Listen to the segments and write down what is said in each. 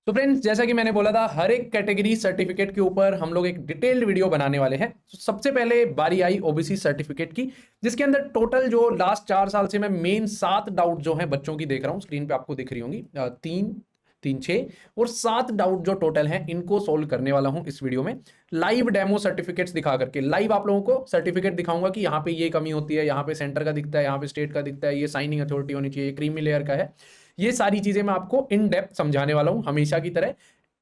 तो फ्रेंड्स, जैसा कि मैंने बोला था, हर एक कैटेगरी सर्टिफिकेट के ऊपर हम लोग एक डिटेल्ड वीडियो बनाने वाले हैं। तो सबसे पहले बारी आई ओबीसी सर्टिफिकेट की, जिसके अंदर टोटल जो लास्ट 4 साल से मैं मेन 7 डाउट जो है बच्चों की देख रहा हूँ, स्क्रीन पे आपको दिख रही होंगी, 3 3 6 और 7 डाउट जो टोटल हैं, इनको सोल्व करने वाला हूं इस वीडियो में। लाइव डेमो सर्टिफिकेट्स दिखा करके लाइव आप लोगों को सर्टिफिकेट दिखाऊंगा कि यहाँ पे ये कमी होती है, यहाँ पे सेंटर का दिखता है, यहाँ पे स्टेट का दिखता है, ये साइनिंग अथॉरिटी होनी चाहिए, क्रीमी लेयर का है। ये सारी चीजें मैं आपको इन डेप्थ समझाने वाला हूं, हमेशा की तरह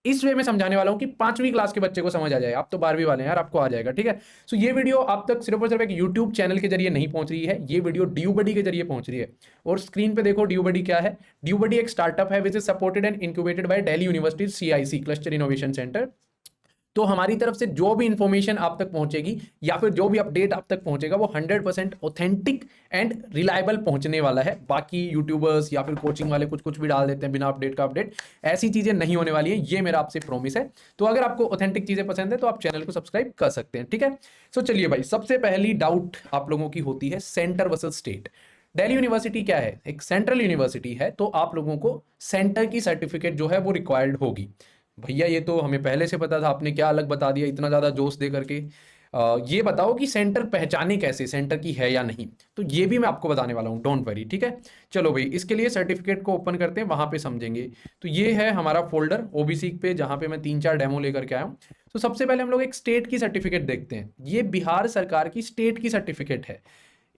इस वे में समझाने वाला हूं कि 5वीं क्लास के बच्चे को समझ आ जाए। आप तो 12वीं वाले हैं यार, आपको आ जाएगा, ठीक है। सो ये वीडियो आप तक सिर्फ और सिर्फ एक यूट्यूब चैनल के जरिए नहीं पहुंच रही है, ये वीडियो ड्यूबडी के जरिए पहुंच रही है। और स्क्रीन पे देखो ड्यूबडी क्या है। ड्यूबडी एक स्टार्टअप है which is supported and incubated by Delhi University CIC cluster innovation centre. तो हमारी तरफ से जो भी इंफॉर्मेशन आप तक पहुंचेगी या फिर जो भी अपडेट आप तक पहुंचेगा, वो 100% ऑथेंटिक एंड रिलायबल पहुंचने वाला है। बाकी यूट्यूबर्स या फिर कोचिंग वाले कुछ कुछ भी डाल देते हैं बिना अपडेट का अपडेट, ऐसी चीजें नहीं होने वाली है, ये मेरा आपसे प्रॉमिस है। तो अगर आपको ऑथेंटिक चीजें पसंद है तो आप चैनल को सब्सक्राइब कर सकते हैं, ठीक है। सो चलिए भाई, सबसे पहली डाउट आप लोगों की होती है centre versus state. Delhi university क्या है? एक सेंट्रल यूनिवर्सिटी है, तो आप लोगों को सेंटर की सर्टिफिकेट जो है वो रिक्वायर्ड होगी। भैया ये तो हमें पहले से पता था, आपने क्या अलग बता दिया इतना ज्यादा जोश दे करके। ये बताओ कि सेंटर पहचाने कैसे, सेंटर की है या नहीं। तो ये भी मैं आपको बताने वाला हूँ, डोंट वरी, ठीक है। चलो भाई, इसके लिए सर्टिफिकेट को ओपन करते हैं, वहां पे समझेंगे। तो ये है हमारा फोल्डर ओबीसी पे, जहां पे मैं 3 4 डेमो लेकर के आया हूँ। तो सबसे पहले हम लोग एक स्टेट की सर्टिफिकेट देखते हैं। ये बिहार सरकार की स्टेट की सर्टिफिकेट है।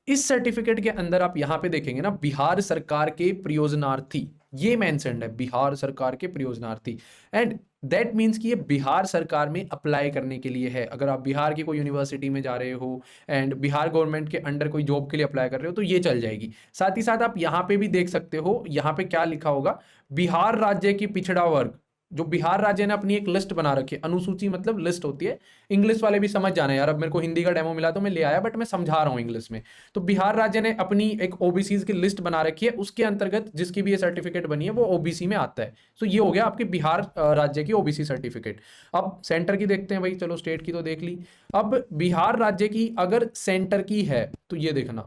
इस सर्टिफिकेट के अंदर आप यहां पे देखेंगे ना, बिहार सरकार के प्रयोजनार्थी, ये मेंशन्ड है, बिहार सरकार के प्रयोजनार्थी। एंड दैट मीन्स कि ये बिहार सरकार में अप्लाई करने के लिए है। अगर आप बिहार की कोई यूनिवर्सिटी में जा रहे हो एंड बिहार गवर्नमेंट के अंडर कोई जॉब के लिए अप्लाई कर रहे हो, तो ये चल जाएगी। साथ ही साथ आप यहाँ पे भी देख सकते हो, यहाँ पे क्या लिखा होगा, बिहार राज्य की पिछड़ा वर्ग। जो बिहार राज्य ने अपनी एक लिस्ट बना रखी है, अनुसूची मतलब लिस्ट होती है। इंग्लिश वाले भी समझ जाना यार, अब मेरे को हिंदी का डेमो मिला तो मैं ले आया, बट मैं समझा रहा हूँ इंग्लिश में। तो बिहार राज्य ने अपनी एक ओबीसी की लिस्ट बना रखी है, उसके अंतर्गत जिसकी भी ये सर्टिफिकेट बनी है वो ओबीसी में आता है। तो ये हो गया आपके बिहार राज्य की ओबीसी सर्टिफिकेट। अब सेंटर की देखते हैं भाई, चलो स्टेट की तो देख ली। अब बिहार राज्य की अगर सेंटर की है तो ये देखना,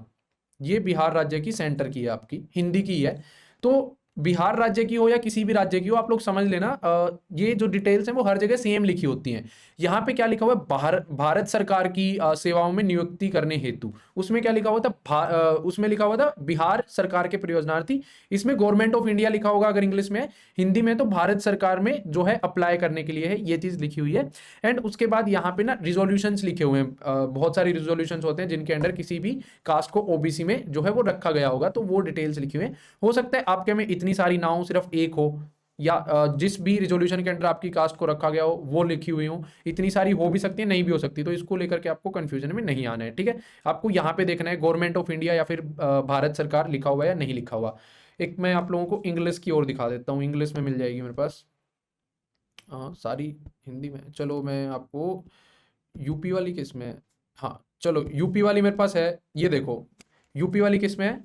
ये बिहार राज्य की सेंटर की है, आपकी हिंदी की है। तो बिहार राज्य की हो या किसी भी राज्य की हो, आप लोग समझ लेना, ये जो डिटेल्स हैं वो हर जगह सेम लिखी होती हैं। यहाँ पे क्या लिखा हुआ है, भारत सरकार की सेवाओं में नियुक्ति करने हेतु, उसमें क्या लिखा हुआ था, उसमें लिखा हुआ था बिहार सरकार के प्रयोजनार्थी। इसमें गवर्नमेंट ऑफ इंडिया लिखा होगा अगर इंग्लिश में है, हिंदी में तो भारत सरकार में जो है अप्लाई करने के लिए है, ये चीज लिखी हुई है। एंड उसके बाद यहाँ पे ना रिजोल्यूशंस लिखे हुए हैं, बहुत सारे रिजोल्यूशंस होते हैं जिनके अंडर किसी भी कास्ट को ओबीसी में जो है वो रखा गया होगा, तो वो डिटेल्स लिखी हुई है। हो सकता है आपके में इतनी सारी ना हो, सिर्फ एक हो, या जिस भी रिजोल्यूशन के अंडर आपकी कास्ट को रखा गया हो वो लिखी हुई हो। इतनी सारी हो भी सकती है, नहीं भी हो सकती, तो इसको लेकर के आपको कंफ्यूजन में नहीं आना है, ठीक है। आपको यहाँ पे देखना है गवर्नमेंट ऑफ इंडिया या फिर भारत सरकार लिखा हुआ है या नहीं लिखा हुआ। एक मैं आप लोगों को इंग्लिश की ओर दिखा देता हूँ, इंग्लिश में मिल जाएगी मेरे पास, सारी हिंदी में। चलो मैं आपको यूपी वाली किस में, हाँ चलो यूपी वाली मेरे पास है, ये देखो यूपी वाली किस में है,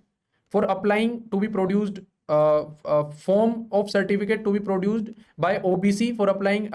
for applying to be produced form of certificate to be produced by OBC for applying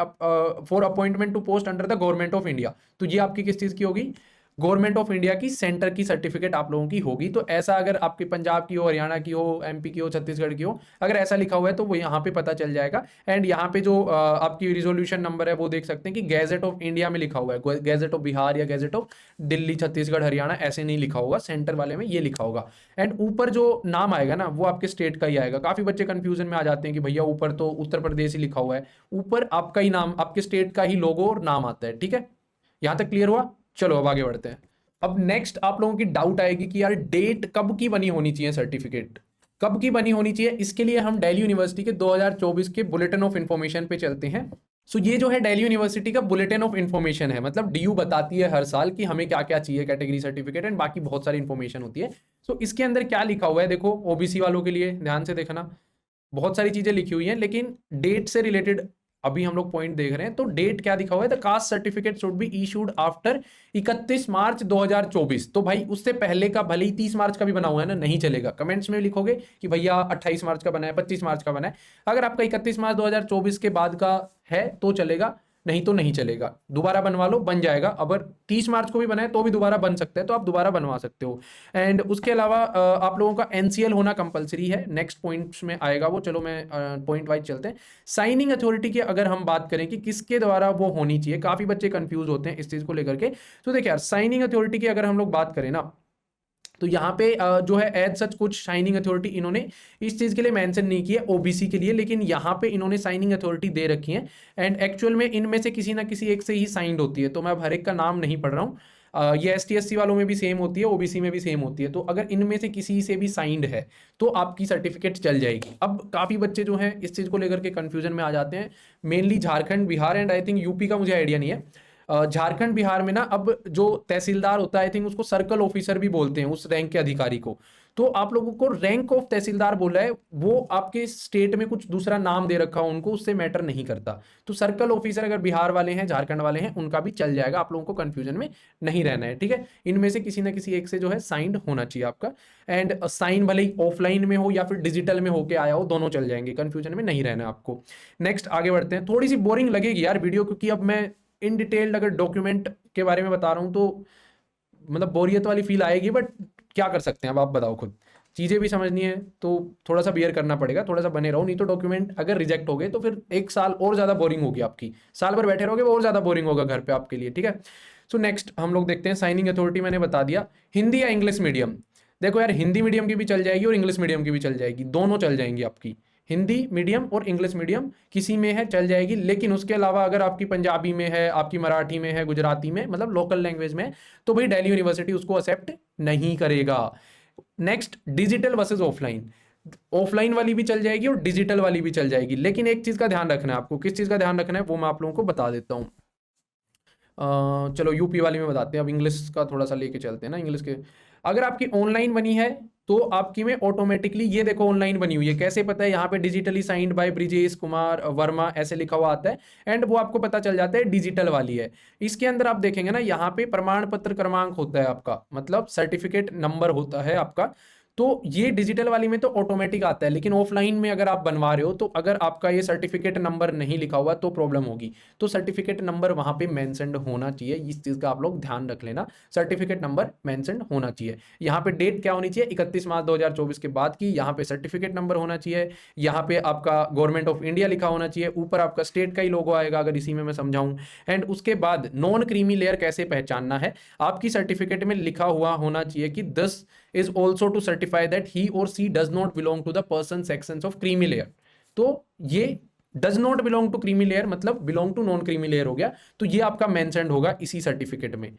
for appointment to post under the government of India। तो ये आपकी किस चीज की होगी, गवर्नमेंट ऑफ इंडिया की सेंटर की सर्टिफिकेट आप लोगों की होगी। तो ऐसा अगर आपकी पंजाब की हो, हरियाणा की हो, एमपी की हो, छत्तीसगढ़ की हो, अगर ऐसा लिखा हुआ है तो वो यहाँ पे पता चल जाएगा। एंड यहाँ पे जो आपकी रिजोल्यूशन नंबर है वो देख सकते हैं कि गैजेट ऑफ इंडिया में लिखा हुआ है, गैजेट ऑफ बिहार या गैजेट ऑफ दिल्ली, छत्तीसगढ़, हरियाणा ऐसे नहीं लिखा होगा, सेंटर वाले में ये लिखा होगा। एंड ऊपर जो नाम आएगा ना वो आपके स्टेट का ही आएगा। काफी बच्चे कंफ्यूजन में आ जाते हैं कि भैया ऊपर तो उत्तर प्रदेश ही लिखा हुआ है, ऊपर आपका ही नाम, आपके स्टेट का ही लोगो और नाम आता है, ठीक है। यहां तक क्लियर हुआ? चलो अब आगे बढ़ते हैं। अब नेक्स्ट आप लोगों की डाउट आएगी कि यार डेट कब की बनी होनी चाहिए, सर्टिफिकेट कब की बनी होनी चाहिए। इसके लिए हम दिल्ली यूनिवर्सिटी के 2024 के बुलेटिन ऑफ इंफॉर्मेशन पे चलते हैं। सो ये जो है दिल्ली यूनिवर्सिटी का बुलेटिन ऑफ इंफॉर्मेशन है, मतलब डीयू बताती है हर साल कि हमें क्या क्या चाहिए, कैटेगरी सर्टिफिकेट एंड बाकी बहुत सारी इंफॉर्मेशन होती है। सो इसके अंदर क्या लिखा हुआ है देखो, ओबीसी वालों के लिए ध्यान से देखना, बहुत सारी चीजें लिखी हुई हैं, लेकिन डेट से रिलेटेड अभी हम लोग पॉइंट देख रहे हैं। तो डेट क्या दिखा हुआ है, the caste certificate should be issued after 31 मार्च 2024। तो भाई उससे पहले का भले ही 30 मार्च का भी बना हुआ है ना, नहीं चलेगा। कमेंट्स में लिखोगे कि भैया 28 मार्च का बना है, 25 मार्च का बना है। अगर आपका 31 मार्च 2024 के बाद का है तो चलेगा, नहीं तो नहीं चलेगा। दोबारा बनवा लो, बन जाएगा। अगर 30 मार्च को भी बनाए तो भी दोबारा बन सकता है, तो आप दोबारा बनवा सकते हो। एंड उसके अलावा आप लोगों का एनसीएल होना कंपलसरी है, नेक्स्ट पॉइंट्स में आएगा वो। चलो मैं पॉइंट वाइज चलते हैं। साइनिंग अथॉरिटी की अगर हम बात करें कि किसके द्वारा वो होनी चाहिए, काफी बच्चे कंफ्यूज होते हैं इस चीज को लेकर के। तो देखिए यार, साइनिंग अथॉरिटी की अगर हम लोग बात करें ना, तो यहाँ पे जो है एज सच कुछ साइनिंग अथॉरिटी इन्होंने इस चीज के लिए मेंशन नहीं किया ओबीसी के लिए, लेकिन यहाँ पे इन्होंने साइनिंग अथॉरिटी दे रखी है। एंड एक्चुअल में इनमें से किसी ना किसी एक से ही साइंड होती है, तो मैं अब हर एक का नाम नहीं पढ़ रहा हूँ। ये एसटी एससी वालों में भी सेम होती है, ओबीसी में भी सेम होती है। तो अगर इनमें से किसी से भी साइंड है तो आपकी सर्टिफिकेट चल जाएगी। अब काफी बच्चे जो हैं इस चीज को लेकर के कंफ्यूजन में आ जाते हैं, mainly Jharkhand, Bihar and I think UP का मुझे आइडिया नहीं है। झारखंड बिहार में ना, अब जो तहसीलदार होता है आई थिंक उसको सर्कल ऑफिसर भी बोलते हैं उस रैंक के अधिकारी को। तो आप लोगों को रैंक ऑफ तहसीलदार बोला है, वो आपके स्टेट में कुछ दूसरा नाम दे रखा हो उनको, उससे मैटर नहीं करता। तो सर्कल ऑफिसर अगर बिहार वाले हैं, झारखंड वाले हैं, उनका भी चल जाएगा। आप लोगों को कंफ्यूजन में नहीं रहना है, ठीक है। इनमें से किसी ना किसी एक से जो है साइंड होना चाहिए आपका। एंड साइन भले ही ऑफलाइन में हो या फिर डिजिटल में होके आया हो, दोनों चल जाएंगे, कंफ्यूजन में नहीं रहना आपको। नेक्स्ट आगे बढ़ते हैं। थोड़ी सी बोरिंग लगेगी यार वीडियो, क्योंकि अब मैं इन डिटेल्ड अगर डॉक्यूमेंट के बारे में बता रहा हूं तो मतलब बोरियत वाली फील आएगी, बट क्या कर सकते हैं अब आप बताओ खुद। चीज़ें भी समझनी है तो थोड़ा सा बियर करना पड़ेगा, थोड़ा सा बने रहो, नहीं तो डॉक्यूमेंट अगर रिजेक्ट हो गए तो फिर एक साल और ज़्यादा बोरिंग होगी आपकी। साल भर बैठे रहोगे वो और ज़्यादा बोरिंग होगा घर पे आपके लिए, ठीक है। सो नेक्स्ट हम लोग देखते हैं। साइनिंग अथॉरिटी मैंने बता दिया। हिंदी या इंग्लिश मीडियम, देखो यार, हिंदी मीडियम की भी चल जाएगी और इंग्लिश मीडियम की भी चल जाएगी, दोनों चल जाएंगी आपकी। हिंदी मीडियम और इंग्लिश मीडियम किसी में है चल जाएगी, लेकिन उसके अलावा अगर आपकी पंजाबी में है, आपकी मराठी में है, गुजराती में, मतलब लोकल लैंग्वेज में, तो भाई दिल्ली यूनिवर्सिटी उसको एक्सेप्ट नहीं करेगा। Next, digital versus offline. Offline वाली भी चल जाएगी और डिजिटल वाली भी चल जाएगी, लेकिन एक चीज का ध्यान रखना है आपको। किस चीज का ध्यान रखना है वो मैं आप लोगों को बता देता हूँ। चलो यूपी वाली में बताते हैं। अब इंग्लिश का थोड़ा सा लेके चलते हैं ना। इंग्लिश के अगर आपकी ऑनलाइन बनी है तो आपकी में ऑटोमेटिकली, ये देखो ऑनलाइन बनी हुई है, कैसे पता है, यहाँ पे digitally signed by Brijesh Kumar Verma ऐसे लिखा हुआ आता है। एंड वो आपको पता चल जाता है डिजिटल वाली है। इसके अंदर आप देखेंगे ना, यहाँ पे प्रमाण पत्र क्रमांक होता है आपका, मतलब सर्टिफिकेट नंबर होता है आपका। तो ये डिजिटल वाली में तो ऑटोमेटिक आता है, लेकिन ऑफलाइन में अगर आप बनवा रहे हो तो अगर आपका ये सर्टिफिकेट नंबर नहीं लिखा हुआ तो प्रॉब्लम होगी। तो सर्टिफिकेट नंबर वहां पे मेंशन्ड होना चाहिए, इस चीज का आप लोग ध्यान रख लेना। सर्टिफिकेट नंबर मेंशन्ड होना चाहिए। यहाँ पे डेट क्या होनी चाहिए, 31 मार्च 2024 के बाद की। यहाँ पे सर्टिफिकेट नंबर होना चाहिए। यहाँ पे आपका गवर्नमेंट ऑफ इंडिया लिखा होना चाहिए। ऊपर आपका स्टेट का ही लोगो आएगा अगर इसी में मैं समझाऊं। एंड उसके बाद नॉन क्रीमी लेयर कैसे पहचानना है, आपकी सर्टिफिकेट में लिखा हुआ होना चाहिए कि this is also to certify that he or she does not belong to the person sections of creamy layer। तो ये does not belong to creamy layer मतलब belong to non creamy layer हो गया। तो ये आपका मेंशन्ड होगा इसी सर्टिफिकेट में,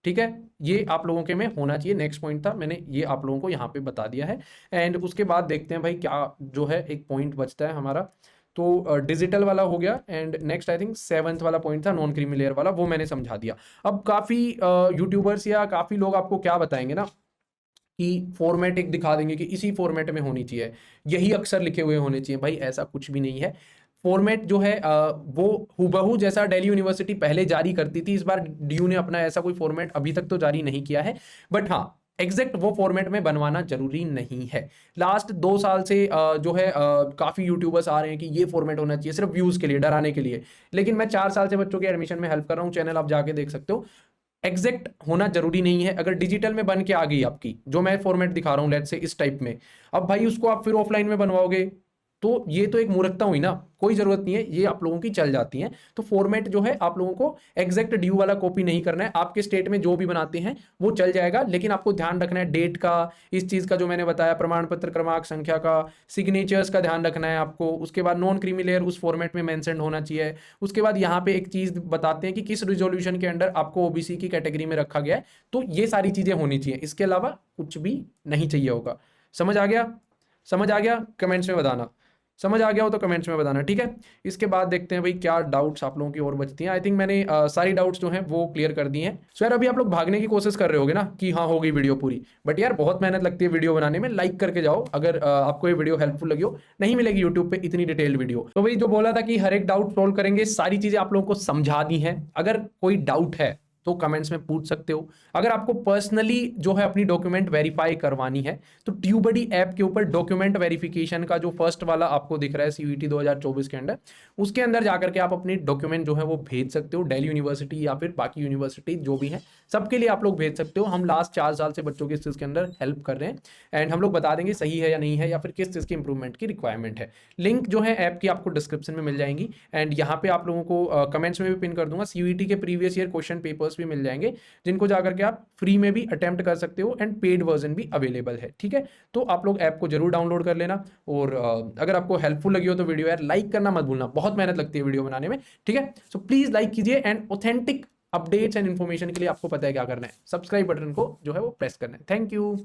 ठीक है। ये आप लोगों के में होना चाहिए। नेक्स्ट पॉइंट था, मैंने ये आप लोगों को यहाँ पे बता दिया है। एंड उसके बाद देखते हैं भाई क्या जो है, एक पॉइंट बचता है हमारा। तो डिजिटल वाला हो गया। And next I think 7th वाला पॉइंट था नॉन क्रीमी लेयर वाला, वो मैंने समझा दिया। अब काफी यूट्यूबर्स या काफी लोग आपको क्या बताएंगे ना कि फॉर्मेट एक दिखा देंगे कि इसी फॉर्मेट में होनी चाहिए, यही अक्षर लिखे हुए होने चाहिए। भाई ऐसा कुछ भी नहीं है। फॉर्मेट जो है वो हुबहू जैसा दिल्ली यूनिवर्सिटी पहले जारी करती थी, इस बार डीयू ने अपना ऐसा कोई फॉर्मेट अभी तक तो जारी नहीं किया है। बट हाँ, एग्जैक्ट वो फॉर्मेट में बनवाना जरूरी नहीं है। लास्ट 2 साल से जो है काफी यूट्यूबर्स आ रहे हैं कि ये फॉर्मेट होना चाहिए सिर्फ व्यूज के लिए, डराने के लिए। लेकिन मैं 4 साल से बच्चों के एडमिशन में हेल्प कर रहा हूँ, चैनल आप जाके देख सकते हो। एग्जैक्ट होना जरूरी नहीं है। अगर डिजिटल में बन के आ गई आपकी, जो मैं फॉर्मेट दिखा रहा हूं लेट्स से इस टाइप में, अब भाई उसको आप फिर ऑफलाइन में बनवाओगे तो ये तो एक मूर्खता हुई ना, कोई जरूरत नहीं है, ये आप लोगों की चल जाती है। तो फॉर्मेट जो है आप लोगों को एग्जैक्ट ड्यू वाला कॉपी नहीं करना है। आपके स्टेट में जो भी बनाते हैं वो चल जाएगा, लेकिन आपको ध्यान रखना है डेट का, इस चीज का जो मैंने बताया, प्रमाण पत्र क्रमांक संख्या का, सिग्नेचर्स का ध्यान रखना है आपको। उसके बाद नॉन क्रीमी लेयर उस फॉर्मेट में मेंशन होना चाहिए। उसके बाद यहाँ पे एक चीज बताते हैं कि किस रिजोल्यूशन के अंडर आपको ओबीसी की कैटेगरी में रखा गया है। तो ये सारी चीजें होनी चाहिए, इसके अलावा कुछ भी नहीं चाहिए होगा। समझ आ गया? समझ आ गया? कमेंट्स में बताना। समझ आ गया हो तो कमेंट्स में बताना, ठीक है। इसके बाद देखते हैं भाई क्या डाउट्स आप लोगों की और बचती हैं। आई थिंक मैंने सारी डाउट्स जो हैं वो क्लियर कर दी हैं। सो यार अभी आप लोग भागने की कोशिश कर रहे होगे ना कि हाँ हो गई वीडियो पूरी, बट यार बहुत मेहनत लगती है वीडियो बनाने में। लाइक करके जाओ अगर आपको ये वीडियो हेल्पफुल लगी हो। नहीं मिलेगी यूट्यूब पे इतनी डिटेल्ड वीडियो। तो भाई जो बोला था कि हर एक डाउट सॉल्व करेंगे, सारी चीजें आप लोगों को समझा दी हैं। अगर कोई डाउट है तो कमेंट्स में पूछ सकते हो। अगर आपको पर्सनली जो है अपनी डॉक्यूमेंट वेरीफाई करवानी है तो ट्यूबडी ऐप के ऊपर डॉक्यूमेंट वेरिफिकेशन का जो फर्स्ट वाला आपको दिख रहा है सीयूईटी 2024 के अंदर, उसके अंदर जाकर के आप अपनी डॉक्यूमेंट जो है वो भेज सकते हो। दिल्ली यूनिवर्सिटी या फिर बाकी यूनिवर्सिटी जो भी है सबके लिए आप लोग भेज सकते हो। हम लास्ट 4 साल से बच्चों की इस चीज़ के अंदर हेल्प कर रहे हैं एंड हम लोग बता देंगे सही है या नहीं है या फिर किस चीज़ की इंप्रूवमेंट की रिक्वायरमेंट है। लिंक जो है ऐप की आपको डिस्क्रिप्शन में मिल जाएंगी एंड यहाँ पे आप लोगों को कमेंट्स में भी पिन कर दूंगा। सीयूईटी के प्रीवियस ईयर क्वेश्चन पेपर्स भी मिल जाएंगे जिनको जाकर के आप फ्री में भी अटेम्प्ट कर सकते हो एंड पेड वर्जन भी अवेलेबल है। ठीक है, तो आप लोग ऐप को जरूर डाउनलोड कर लेना और अगर आपको हेल्पफुल लगी हो तो वीडियो यार लाइक करना मत भूलना, बहुत मेहनत लगती है वीडियो बनाने में। ठीक है, सो प्लीज लाइक कीजिए and authentic updates and information के लिए आपको पता है क्या करना है, सब्सक्राइब बटन को जो है वो प्रेस करना है। Thank you.